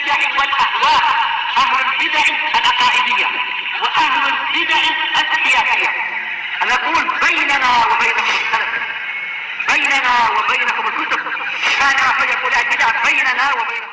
البدع والأهواء، أهل البدع العقائدية وأهل البدع السياسية. نقول بيننا وبينكم السلف، بيننا وبينكم الكتب، كان فيقول البدع بيننا وبينكم.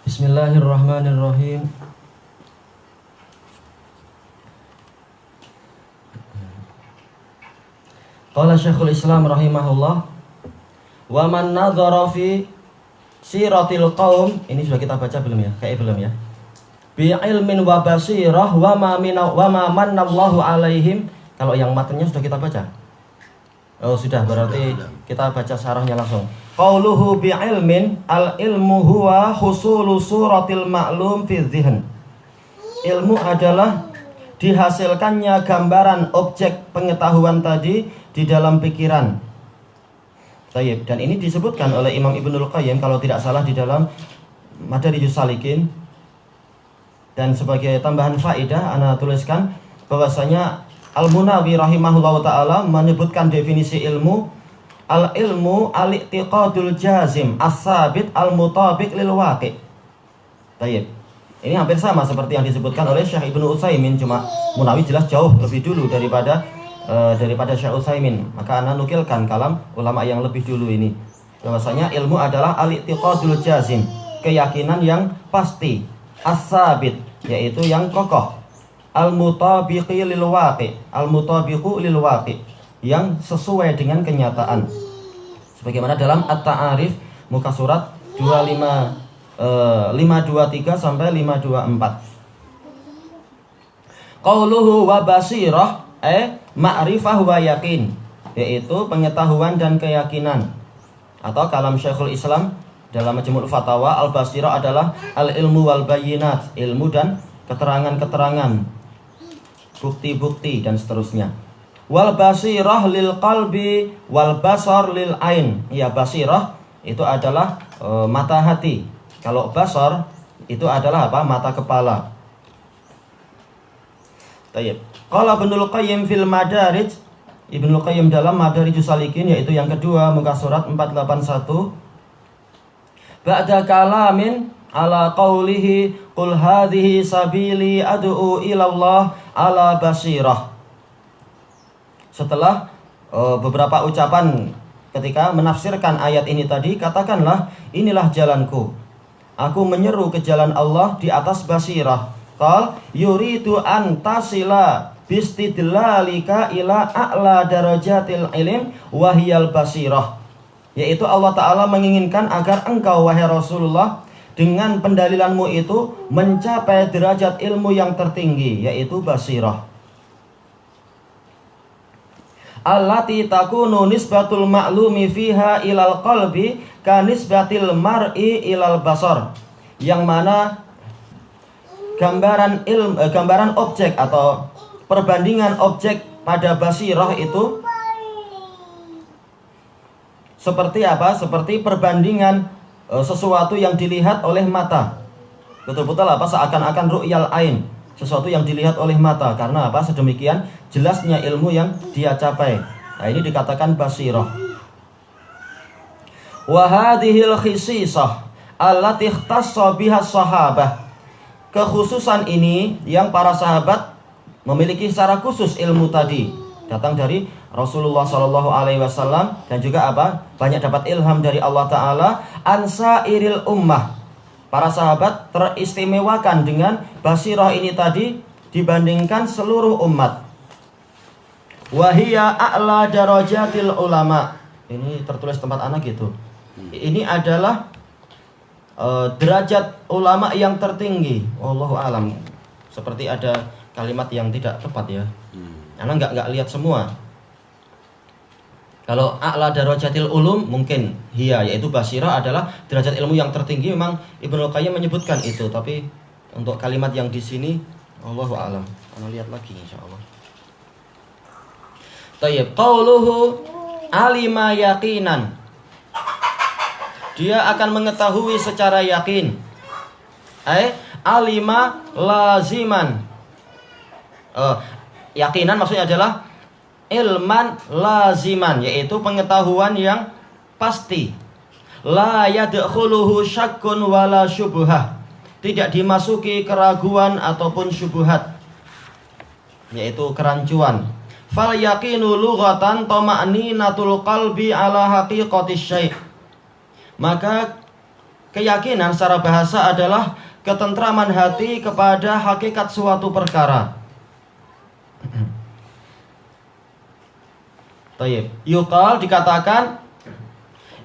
Bismillahirrahmanirrahim. Qala Syekhul Islam rahimahullah, wa man nadhara fi siratil qaum, ini sudah kita baca belum ya? Kayak belum ya? Bi ilmin wa basirah wa ma mannallahu alaihim. Kalau yang matanya sudah kita baca? Oh sudah, berarti kita baca syarahnya langsung. Qauluhu bi ilmin, al ilmu huwa husulu suratil ma'lum fi dzihn. Ilmu adalah dihasilkannya gambaran objek pengetahuan tadi di dalam pikiran. Tayyib. Dan ini disebutkan oleh Imam Ibnul Qayyim kalau tidak salah di dalam Madarijus Salikin. Dan sebagai tambahan faedah ana tuliskan bahwasanya Al-Munawi rahimahullahu ta'ala menyebutkan definisi ilmu. Al-ilmu al-i'tiqadul jazim as-sabit al-mutabiq lil waqi'. Baik. Ini hampir sama seperti yang disebutkan oleh Syekh Ibnu Utsaimin, cuma Munawi jelas jauh lebih dulu daripada Syekh Utsaimin. Maka ana nukilkan kalam ulama yang lebih dulu ini. Bahwasanya ilmu adalah al-i'tiqadul jazim, keyakinan yang pasti, as-sabit, yaitu yang kokoh, al-mutabiqi lil waqi', al-mutabiqu lil waqi', yang sesuai dengan kenyataan. Sebagaimana dalam At-Ta'arif muka surat 523 sampai 524. Qauluhu wa basirah ma'rifah wa yakin, yaitu pengetahuan dan keyakinan. Atau kalam Syekhul Islam dalam Majmu'ul Fatawa, al-basirah adalah al-ilmu wal bayyinat, ilmu dan keterangan-keterangan, bukti-bukti dan seterusnya. Wal basirah lil qalbi wal basar lil ain. Ya, basirah itu adalah mata hati. Kalau basar itu adalah apa? Mata kepala. Tayyib. Qala Ibnul Qayyim fil Madarij, Ibnul Qayyim dalam Madarijus Salikin, yaitu yang kedua muka surat 481. Ba'da kalamin ala qawlihi qul hadhihi sabili ad'u ilallah ala basirah. Setelah beberapa ucapan ketika menafsirkan ayat ini tadi, katakanlah inilah jalanku, aku menyeru ke jalan Allah di atas basirah. Qal yuridu an tasila bistidlalika ila a'la darajatil ilm wahiyal basirah. Yaitu Allah Ta'ala menginginkan agar engkau wahai Rasulullah dengan pendalilanmu itu mencapai derajat ilmu yang tertinggi, yaitu basirah. Allati takunu nisbatul ma'lumi fiha ilal qalbi ka nisbatil mar'i ilal basar, yang mana gambaran objek atau perbandingan objek pada basirah itu seperti apa? Seperti perbandingan sesuatu yang dilihat oleh mata. Betul-betul apa? Seakan-akan ru'yal ain, sesuatu yang dilihat oleh mata. Karena apa? Sedemikian jelasnya ilmu yang dia capai. Nah, ini dikatakan basirah. Wa hadhil khisisah allati ikhtassa biha sahabah. Kekhususan ini yang para sahabat memiliki secara khusus ilmu tadi, datang dari Rasulullah SAW dan juga apa? Banyak dapat ilham dari Allah Ta'ala. ansa iril ummah. Para sahabat teristimewakan dengan basirah ini tadi dibandingkan seluruh umat. Wahia a'la darajatil ulama. Ini tertulis tempat anak gitu. Ini adalah derajat ulama yang tertinggi. Wallahu alam. Seperti ada kalimat yang tidak tepat ya. Anak nggak lihat semua. Kalau a'la darajatil ulum mungkin hiya, yaitu basirah adalah derajat ilmu yang tertinggi. Memang Ibnu Qayyim menyebutkan itu, tapi untuk kalimat yang di sini wallahu alam. Anak lihat lagi insyaallah. Tayyib, qauluhu alima yaqinan. Dia akan mengetahui secara yakin. Alima laziman. Yakinan maksudnya adalah ilman laziman, yaitu pengetahuan yang pasti. La yadkhuluhu syakkun wala syubhah. Tidak dimasuki keraguan ataupun syubhat, yaitu kerancuan. Fal yaqinu lughatan tama'ninatul qalbi ala haqiqatis syai'. Maka keyakinan secara bahasa adalah ketentraman hati kepada hakikat suatu perkara. Tayyib. Yuqal dikatakan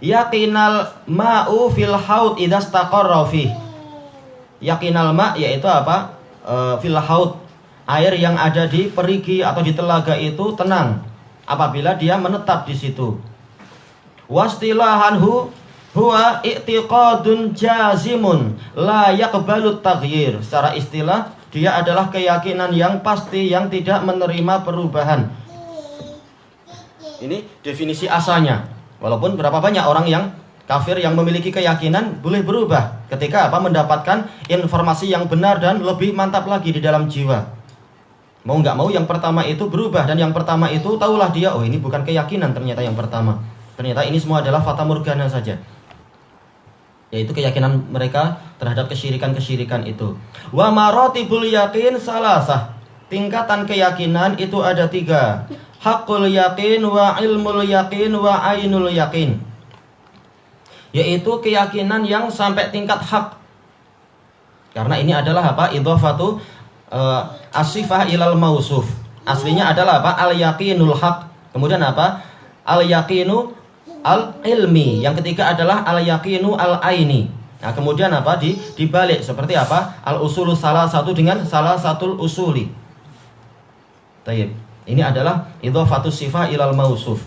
yaqinal ma'u fil haud idza istaqarra fi. Yaqinal ma' yaitu apa? Fil haud. Air yang ada di perigi atau di telaga itu tenang apabila dia menetap di situ. Wastilahanhu huwa i'tiqadun jazimun la yaqbalut taghyir. Secara istilah dia adalah keyakinan yang pasti yang tidak menerima perubahan. Ini definisi asalnya. Walaupun berapa banyak orang yang kafir yang memiliki keyakinan boleh berubah ketika mendapatkan informasi yang benar dan lebih mantap lagi di dalam jiwa. Mau nggak mau yang pertama itu berubah, dan yang pertama itu tahulah dia, oh ini bukan keyakinan ternyata yang pertama. Ternyata ini semua adalah fata morgana saja. Yaitu keyakinan mereka terhadap kesyirikan-kesyirikan itu. Wa maratibul yakin salasah. Tingkatan keyakinan itu ada 3. Haqqul yakin wa ilmul yakin wa ainul yakin. Yaitu keyakinan yang sampai tingkat hak. Karena ini adalah idhafatu as-sifah ilal mausuf. Aslinya adalah al-yaqinul haq. Kemudian al-yaqinu al-ilmi. Yang ketiga adalah al-yaqinu al-aini. Nah, kemudian dibalik seperti al-usulu salah satu dengan salah satu usuli. Tayyib. Ini adalah idhafatus sifah ilal mausuf.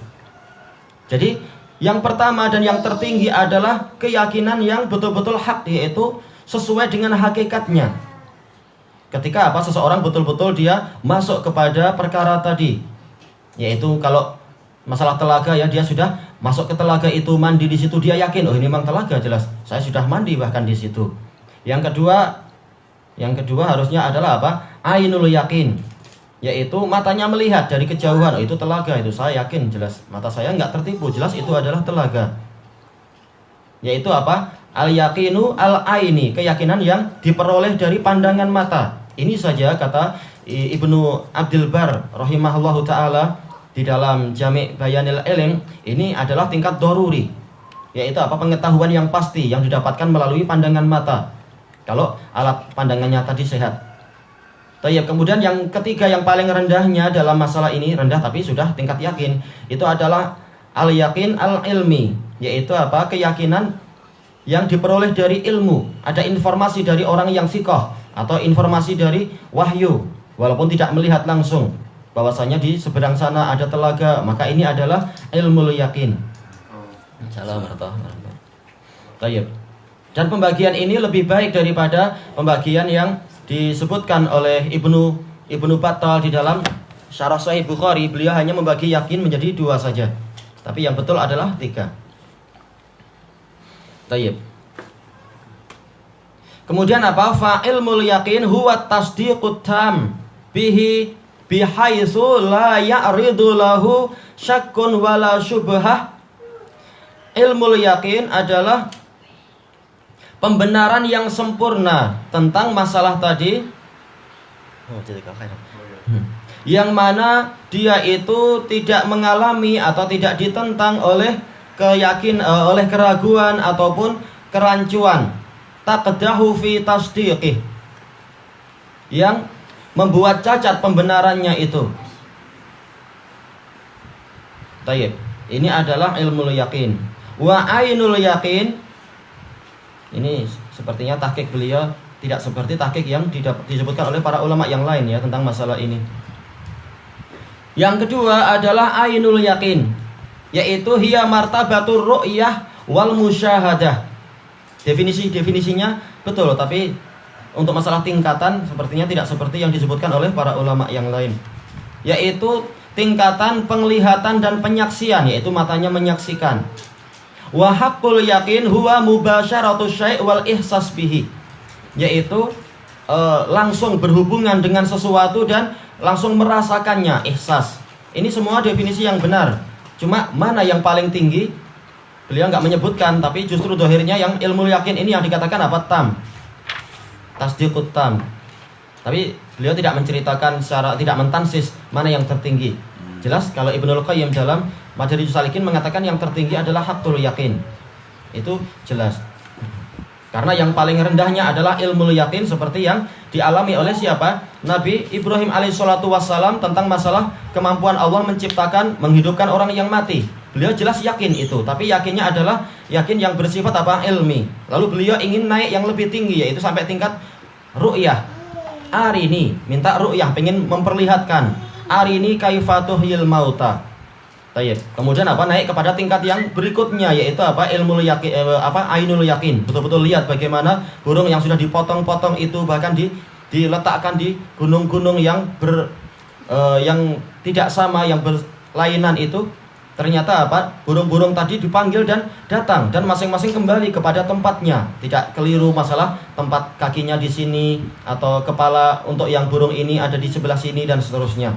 Jadi yang pertama dan yang tertinggi adalah keyakinan yang betul-betul hak, yaitu sesuai dengan hakikatnya. Ketika seseorang betul-betul dia masuk kepada perkara tadi, yaitu kalau masalah telaga ya, dia sudah masuk ke telaga itu, mandi di situ, dia yakin, oh ini memang telaga jelas, saya sudah mandi bahkan di situ. Yang kedua harusnya adalah ainul yakin, yaitu matanya melihat dari kejauhan, oh itu telaga, itu saya yakin jelas, mata saya nggak tertipu, jelas itu adalah telaga. Yaitu al yakinu al aini, keyakinan yang diperoleh dari pandangan mata. Ini saja kata Ibnu Abdul Bar rahimahullahu ta'ala di dalam Jami' Bayanil Ilm, ini adalah tingkat doruri, yaitu pengetahuan yang pasti yang didapatkan melalui pandangan mata kalau alat pandangannya tadi sehat. Kemudian yang ketiga yang paling rendahnya dalam masalah ini, rendah tapi sudah tingkat yakin, itu adalah al-yakin al-ilmi, yaitu keyakinan yang diperoleh dari ilmu. Ada informasi dari orang yang siqah atau informasi dari wahyu, walaupun tidak melihat langsung bahwasanya di seberang sana ada telaga, maka ini adalah ilmul yakin. Tayyib. Dan pembagian ini lebih baik daripada pembagian yang disebutkan oleh Ibnu Battal di dalam Syarah Sahih Bukhari. Beliau hanya membagi yakin menjadi 2 saja, tapi yang betul adalah 3. Tayyib. Kemudian fa ilmul yakin huwa tasdiqut tam bihi bihaitsu la ya'ridu lahu syakkun wala syubhah. Ilmul yakin adalah pembenaran yang sempurna tentang masalah tadi, yang mana dia itu tidak mengalami atau tidak ditentang oleh oleh keraguan ataupun kerancuan, taqdahu fi tasdiqih, yang membuat cacat pembenarannya itu. Tayyib. Ini adalah ilmu yakin. Wa ainul yakin, ini sepertinya tahqiq beliau tidak seperti tahqiq yang disebutkan oleh para ulama yang lain ya tentang masalah ini. Yang kedua adalah ainul yakin, yaitu hiya martabatur ru'yah wal musyahadah. Definisinya betul, tapi untuk masalah tingkatan sepertinya tidak seperti yang disebutkan oleh para ulama yang lain, yaitu tingkatan penglihatan dan penyaksian, yaitu matanya menyaksikan. Wa haqqul yakin huwa mubasyaratu syai' wal ihsas bihi, yaitu langsung berhubungan dengan sesuatu dan langsung merasakannya, ihsas. Ini semua definisi yang benar. Cuma mana yang paling tinggi? Beliau nggak menyebutkan, tapi justru dohirnya yang ilmu yakin ini yang dikatakan apa? Tam, tasdiqut tam. Tapi beliau tidak menceritakan secara, tidak mentansis mana yang tertinggi. Jelas kalau Ibnul Qayyim dalam Madarijus Salikin mengatakan yang tertinggi adalah haqqul yakin. Itu jelas. Karena yang paling rendahnya adalah ilmu yakin, seperti yang dialami oleh siapa? Nabi Ibrahim alaihissalatu wassalam tentang masalah kemampuan Allah menciptakan, menghidupkan orang yang mati. Beliau jelas yakin itu, tapi yakinnya adalah yakin yang bersifat apa? Ilmi. Lalu beliau ingin naik yang lebih tinggi, yaitu sampai tingkat ru'yah. Arini, minta ru'yah, pengen memperlihatkan. Arini kaifatuhyil mauta. Tayyib. Kemudian apa? Naik kepada tingkat yang berikutnya, yaitu apa? Ilmu yakin, ainul yakin. Betul-betul lihat bagaimana burung yang sudah dipotong-potong itu bahkan diletakkan di gunung-gunung yang yang tidak sama, yang berlainan itu. Ternyata apa? Burung-burung tadi dipanggil dan datang, dan masing-masing kembali kepada tempatnya. Tidak keliru masalah tempat kakinya di sini atau kepala untuk yang burung ini ada di sebelah sini dan seterusnya.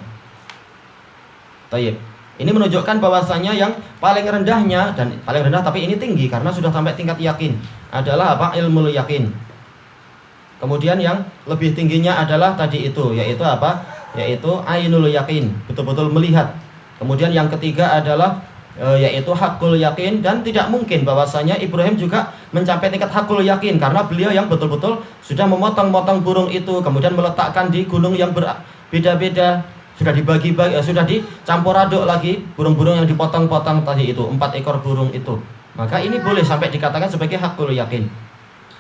Tayyib. Ini menunjukkan bahwasanya yang paling rendahnya, dan paling rendah tapi ini tinggi karena sudah sampai tingkat yakin, adalah apa? Ilmu yakin. Kemudian yang lebih tingginya adalah tadi itu, yaitu apa? Yaitu ainul yakin, betul-betul melihat. Kemudian yang ketiga adalah yaitu haqqul yakin, dan tidak mungkin bahwasanya Ibrahim juga mencapai tingkat haqqul yakin karena beliau yang betul-betul sudah memotong-motong burung itu, kemudian meletakkan di gunung yang berbeda-beda, sudah dibagi-bagi, sudah dicampur aduk lagi burung-burung yang dipotong-potong tadi itu, 4 ekor burung itu. Maka ini boleh sampai dikatakan sebagai haqqul yakin.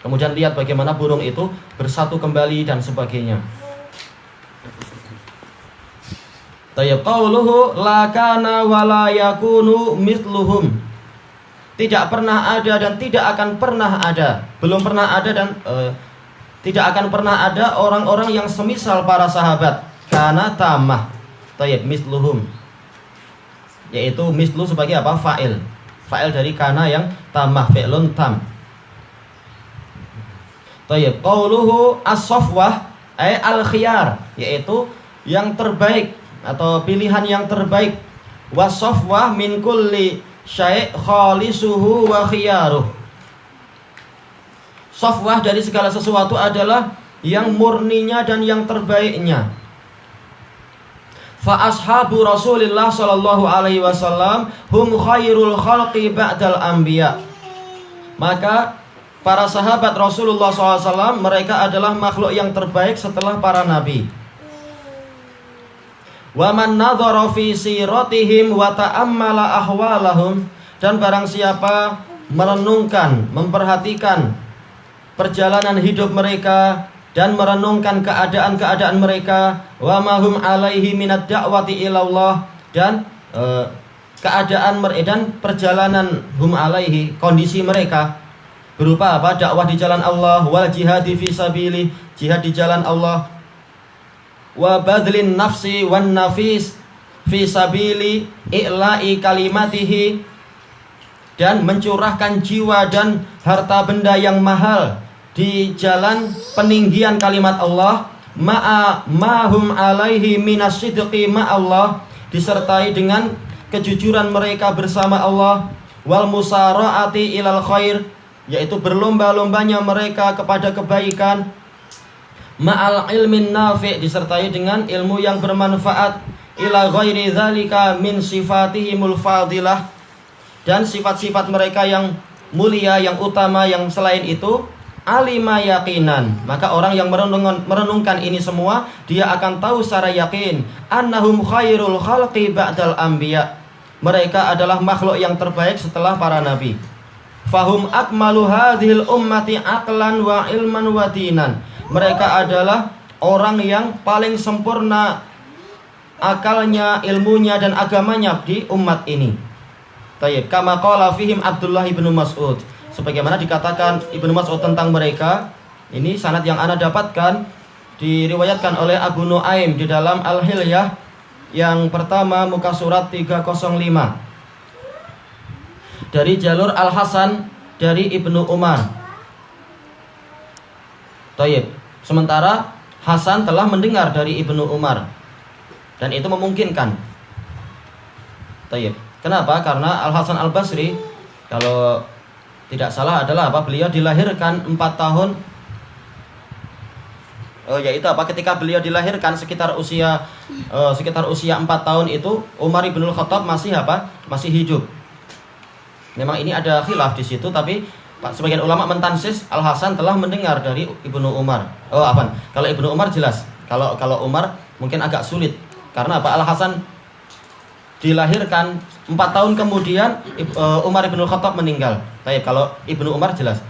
Kemudian lihat bagaimana burung itu bersatu kembali dan sebagainya. Tayyib. Qauluhu la kana wa la yakunu mithluhum. Tidak pernah ada dan tidak akan pernah ada. Belum pernah ada dan tidak akan pernah ada orang-orang yang semisal para sahabat. Kana tamah. Tayyib, mithluhum. Yaitu mithlu sebagai apa? Fa'il. Fa'il dari kana yang tamah, fi'lun tam. Tayyib. Qauluhu as-safwah ay al-khiyar, yaitu yang terbaik atau pilihan yang terbaik. Wasafwah min kulli syai' khalisuhu wa khiyaruh. Safwah dari segala sesuatu adalah yang murninya dan yang terbaiknya. Fa ashabu Rasulillah sallallahu alaihi wasallam hum khairul khalqi ba'dal anbiya. Maka para sahabat Rasulullah SAW mereka adalah makhluk yang terbaik setelah para nabi. Wa man nadhara fi siratihim wa ta'ammala ahwalahum, dan barang siapa merenungkan, memperhatikan perjalanan hidup mereka dan merenungkan keadaan-keadaan mereka, wa mahum alaihi minad da'wati ilallah, dan keadaan mereka dan perjalanan hum alaihi, kondisi mereka berupa apa? Dakwah di jalan Allah, wal jihadi fi sabili, jihad di jalan Allah, wa badlin nafsi wan nafis fi sabili i'la'i kalimatihi, dan mencurahkan jiwa dan harta benda yang mahal di jalan peninggian kalimat Allah, ma'hum alaihi minas sidqi ma'allah, disertai dengan kejujuran mereka bersama Allah, wal musara'ati ilal khair, yaitu berlomba-lombanya mereka kepada kebaikan, ma'al ilmin nafi', disertai dengan ilmu yang bermanfaat, ila ghairi dzalika min sifatihimul fadilah, dan sifat-sifat mereka yang mulia, yang utama, yang selain itu alima yaqinan. Maka orang yang merenungkan ini semua, dia akan tahu secara yakin annahum khairul khalqi ba'dal anbiya. Mereka adalah makhluk yang terbaik setelah para nabi. Fahum akmalu hadhil ummati aqlan wa ilman wa dinan. Mereka adalah orang yang paling sempurna akalnya, ilmunya dan agamanya di umat ini. Tayyib, kama qala fihim Abdullah ibnu Mas'ud. Sebagaimana dikatakan Ibnu Mas'ud tentang mereka, ini sanad yang ana dapatkan diriwayatkan oleh Abu Nuaim di dalam Al-Hilyah yang pertama muka surat 305. Dari jalur Al-Hasan dari Ibnu Umar. Tayyib. Sementara Hasan telah mendengar dari Ibnu Umar. Dan itu memungkinkan. Tayyib. Kenapa? Karena Al-Hasan Al-Basri, kalau tidak salah adalah apa? Beliau dilahirkan 4 tahun. Yaitu apa? Ketika beliau dilahirkan sekitar usia 4 tahun itu Umar ibn Khattab masih apa? Masih hidup. Memang ini ada khilaf di situ, tapi sebagian ulama mentansis Al-Hasan telah mendengar dari Ibnu Umar. Kalau Ibnu Umar jelas. Kalau Umar mungkin agak sulit. Karena apa? Al-Hasan dilahirkan 4 tahun kemudian Umar ibn Khattab meninggal. Baik, kalau Ibnu Umar jelas.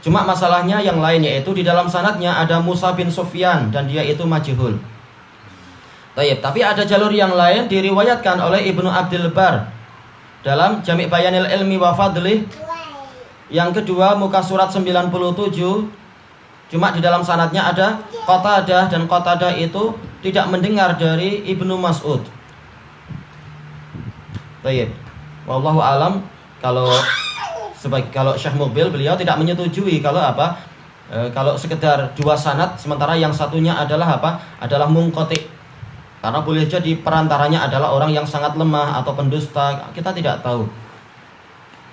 Cuma masalahnya yang lain, yaitu di dalam sanadnya ada Musa bin Sufyan dan dia itu majhul. Baik, tapi ada jalur yang lain diriwayatkan oleh Ibnu Abdul Bar dalam Jami' Bayanil Ilmi wa Fadlih yang kedua muka surat 97. Cuma di dalam sanadnya ada Qatadah, dan Qatadah itu tidak mendengar dari Ibnu Mas'ud. Baik. Wallahu alam, kalau Syekh Mubil beliau tidak menyetujui kalau apa? Kalau sekedar 2 sanad sementara yang satunya adalah apa? Adalah munqati. Karena boleh jadi perantaranya adalah orang yang sangat lemah atau pendusta, kita tidak tahu.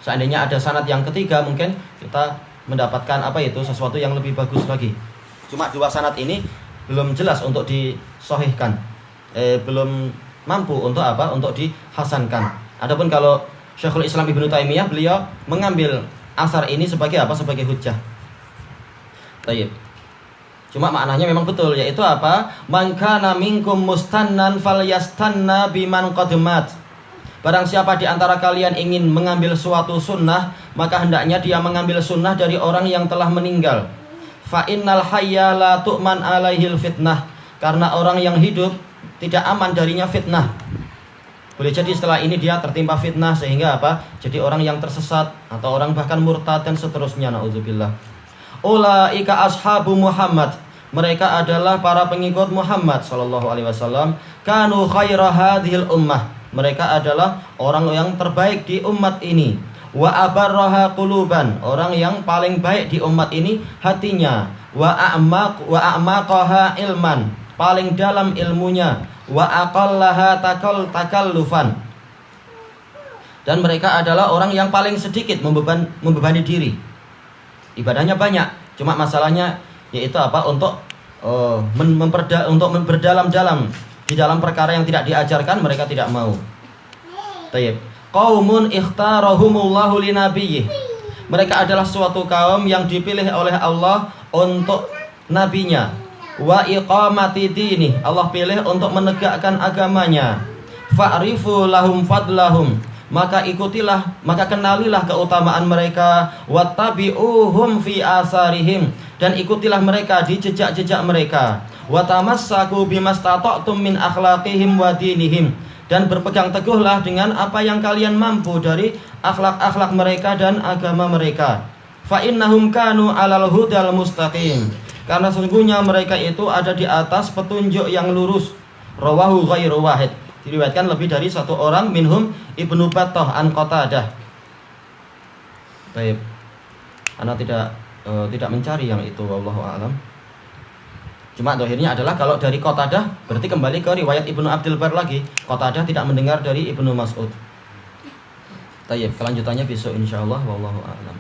Seandainya ada sanad yang ketiga, mungkin kita mendapatkan apa itu sesuatu yang lebih bagus lagi. Cuma 2 sanad ini belum jelas untuk disahihkan, belum mampu untuk apa? Untuk dihasankan. Adapun kalau Syekhul Islam Ibnu Taimiyah, beliau mengambil asar ini sebagai apa? Sebagai hujjah. Baik. Cuma maknanya memang betul, yaitu apa? Man kana minkum mustannan falyastanna biman qadmat. Barang siapa di antara kalian ingin mengambil suatu sunnah, maka hendaknya dia mengambil sunnah dari orang yang telah meninggal. Fa innal hayya la tu'man alaihil fitnah. Karena orang yang hidup tidak aman darinya fitnah. Boleh jadi setelah ini dia tertimpa fitnah sehingga apa? Jadi orang yang tersesat atau orang bahkan murtad dan seterusnya, naudzubillah. Ulaika ashabu Muhammad. Mereka adalah para pengikut Muhammad sallallahu alaihi wasallam. Kanu khaira hadhil ummah. Mereka adalah orang yang terbaik di umat ini. Wa abarraha quluban. Orang yang paling baik di umat ini hatinya. Wa a'maqaha ilman. Paling dalam ilmunya. Wa aqallaha takallufan. Dan mereka adalah orang yang paling sedikit membebani diri. Ibadahnya banyak, cuma masalahnya yaitu apa? Untuk memperdalam-dalam di dalam perkara yang tidak diajarkan, mereka tidak mau. Tayyib. Qaumun ikhtarahumullahu linabiyyih. Mereka adalah suatu kaum yang dipilih oleh Allah untuk nabinya. Wa iqamati dini. Allah pilih untuk menegakkan agamanya. Fa'rifu lahum fadlahum. Maka kenalilah keutamaan mereka. Wattabi'uhum fi asarihim. Dan ikutilah mereka di jejak-jejak mereka. Wa tamassaku bimastata'tum min akhlaqihim wa dinihim. Dan berpegang teguhlah dengan apa yang kalian mampu dari akhlak-akhlak mereka dan agama mereka. Fa innahum kanu 'alal hudal mustaqim. Karena sesungguhnya mereka itu ada di atas petunjuk yang lurus. Rawahu ghairu wahid. Diriwayatkan lebih dari 1 orang, minhum Ibnu Battah an Qatadah. Baik. Ana tidak mencari yang itu, wallahu a'lam. Cuma dohirnya adalah kalau dari Qatadah berarti kembali ke riwayat Ibnu Abdul Bar lagi. Qatadah tidak mendengar dari Ibnu Mas'ud. Tayyib, kelanjutannya besok insyaallah, wallahu a'lam.